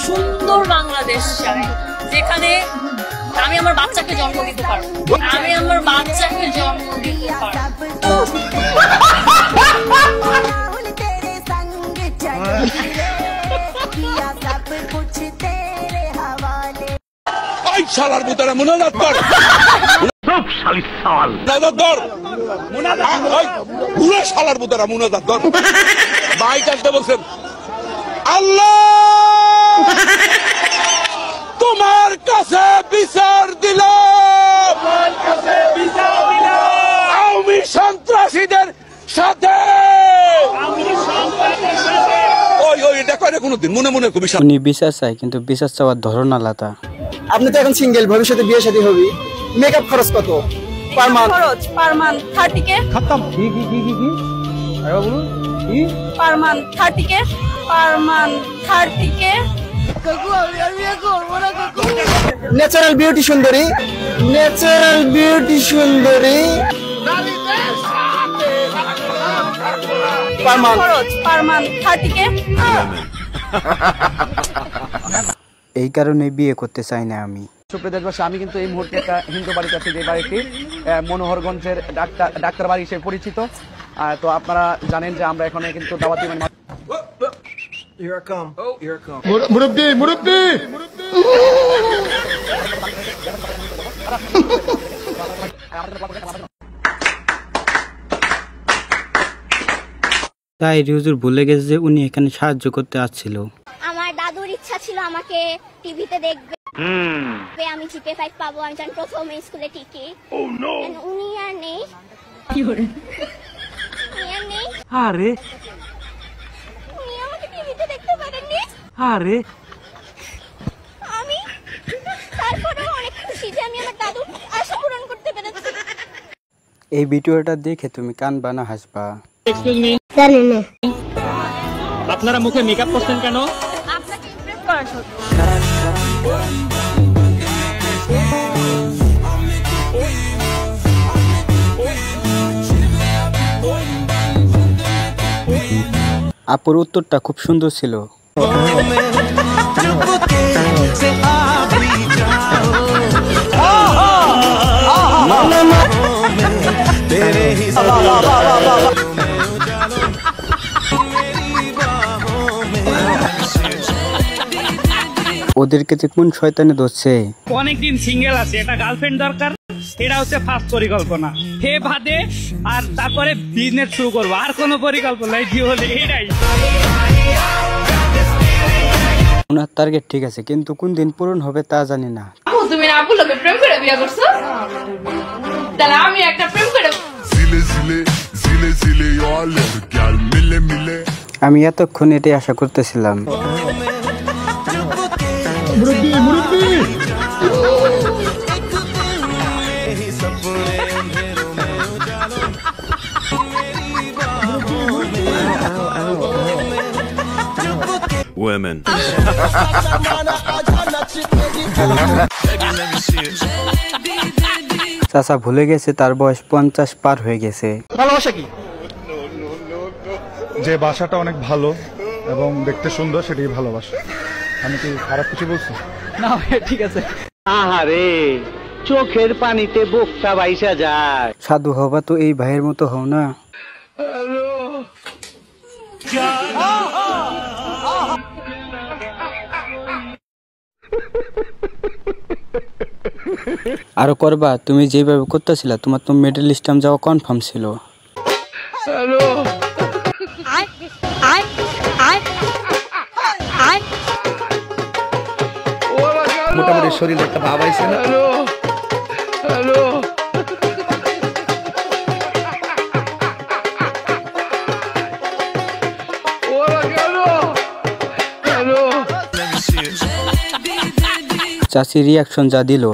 সুন্দর বাংলাদেশ চাই, যেখানে আমি আমার বাচ্চাকে জন্ম দিতে পারবো, আমি আমার বাচ্চাকে জন্ম দিতে পারবো। শালার বুতারা মুনাজাত কর, সব শালি সাল মুনাজাত কর, মুনাজাত পুরো শালার বুতারা মুনাজাত কর। ভাই কাছে বলছেন আল্লাহ তোমার কাছে বিচার দিলাম, আওয়ামী সন্ত্রাসীদের সাথে। উনি বিচার চায়, কিন্তু বিচার চাওয়ার ধরন আলাদা। আপনি তো এখন সিঙ্গেল, ভবিষ্যতে বিয়ে শাদী হবে, মেকআপ খরচ কত? পার মান্থ খরচ পার মান্থ 30K। খতম। কি আরে বলুন কি? Per month 30K, per month 30K। কাকু আমি করব না কাকু। ন্যাচারাল বিউটি সুন্দরী, ন্যাচারাল বিউটি সুন্দরী। পার মান্থ খরচ পার মান্থ 30K। এই কারণে বিয়ে করতে চাই না আমি। সুপ্রিয় দেশবাসী, আমি কিন্তু এই মুহূর্তে একটা হিন্দু বাড়িতে আছি, যে বাড়িটি মনোহরগঞ্জের ডাক্তার বাড়ি হিসেবে পরিচিত। তো আপনারা জানেন যে আমরা এখানে কিন্তু দাওয়াতি মুরব্বি মুরব্বি তাই রিউজুর ভুলে গেছে যে উনি এখানে সাহায্য করতে আসছিল। আমার দাদুর ইচ্ছা ছিল আমাকে টিভিতে দেখবে, আমি জিপে 5 পাবো, আমি যখন প্রথম স্কুলে টিকি। উনি আর নেই, কি করে উনি আর নেই। আরে উনি আমাকে টিভিতে দেখতে পারেননি। আরে আমি তারপরেও অনেক খুশি যে আমি আমার দাদুর আশা পূরণ করতে পেরেছি। এই ভিডিওটা দেখে তুমি কানবা না হাসবা? জানি না আপনারা মুখে মেকআপ করছেন কেন? আপনাকে ইমপ্রেস করার জন্য। আপুর উত্তরটা খুব সুন্দর ছিল। ওদেরকে যে কোন শয়তানে ধরছে। অনেকদিন সিঙ্গেল আছে, একটা গার্লফ্রেন্ড দরকার, এটা হচ্ছে ফার্স্ট পরিকল্পনা। হে বাদে আর তারপরে বিজনেস শুরু করবো, আর কোনো পরিকল্পনা নাই জীবনে, এটাই। ওনার টার্গেট ঠিক আছে, কিন্তু কোন দিন পূরণ হবে তা জানি না। তুমি না আপুর লোকে প্রেম করে বিয়ে করছো, তাহলে আমি একটা প্রেম করে। আমি এতক্ষণ এটাই আশা করতেছিলাম। মুরব্বি মুরব্বি women চাচা ভুলে গেছে তার বয়স 50 পার হয়ে গেছে। ভালোবাসা কি? যে বাসাটা অনেক ভালো এবং দেখতে সুন্দর, সেটাই ভালোবাসা। আমি কি খারাপ কিছু বলছি? না ঠিক আছে। আহারে চোখের পানিতে বোকটা বাইসা যায়। সাধু হবা তো এই ভাইয়ের মতো হও না। আরো করবা, তুমি যেভাবে করতেছিলা তোমার তো মিডল ইস্টার্ন যাওয়া কনফার্ম ছিল। মোটামুটি শরীরে একটা ভাব আইছে না? চাচি রিয়াকশন যা দিল,